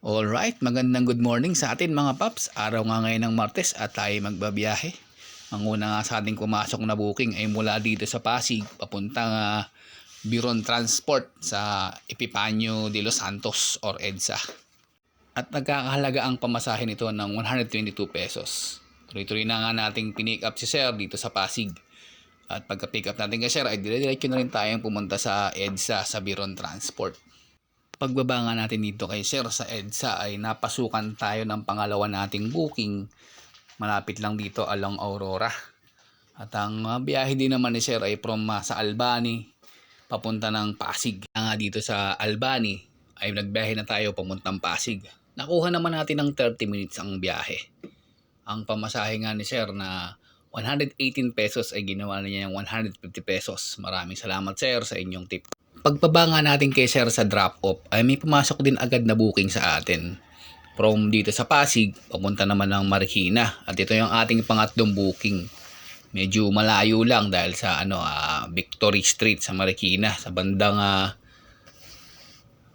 Alright, magandang good morning sa atin mga paps. Araw nga ngayon ng Martes at tayo magbabiyahe. Ang una nga sa ating pumasok na booking ay mula dito sa Pasig, papuntang Biron Transport sa Epipanyo de los Santos or EDSA. At nagkakahalaga ang pamasahe nito ng 122 pesos. Tuloy-tuloy na nga nating pinick up si Sir dito sa Pasig. At pagka-pick up natin kay Sir ay dire-diretso na rin tayong pumunta sa EDSA sa Biron Transport. Pagbaba nga natin dito kay Sir sa EDSA ay napasukan tayo ng pangalawa nating booking. Malapit lang dito along Aurora. At ang biyahe din naman ni Sir ay from sa Albany papunta ng Pasig. Nga dito sa Albany ay nagbiyahe na tayo pamuntang Pasig. Nakuha naman natin ng 30 minutes ang biyahe. Ang pamasahe nga ni Sir na 118 pesos ay ginawa na niya yung 150 pesos. Maraming salamat Sir sa inyong tip. Pagbaba nga natin kay Sir sa drop-off ay may pumasok din agad na booking sa atin. From dito sa Pasig, papunta naman ng Marikina. At ito yung ating pangatlong booking. Medyo malayo lang dahil sa Victory Street sa Marikina. Sa bandang,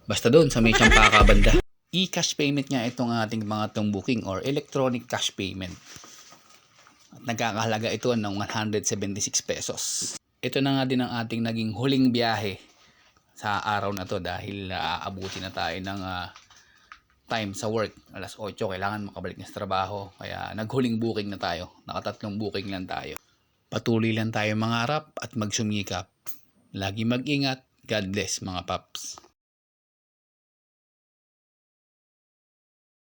basta doon sa may Champaka banda. E-cash payment nga itong ating pangatlong booking or electronic cash payment. At nagkakahalaga ito ng 176 pesos. Ito na nga din ang ating naging huling biyahe sa araw na to dahil aabuti na tayo ng time sa work. Alas 8 kailangan makabalik na sa trabaho. Kaya naghuling booking na tayo. Nakatatlong booking lang tayo. Patuloy lang tayo mangarap at magsumikap. Lagi mag-ingat. God bless mga paps.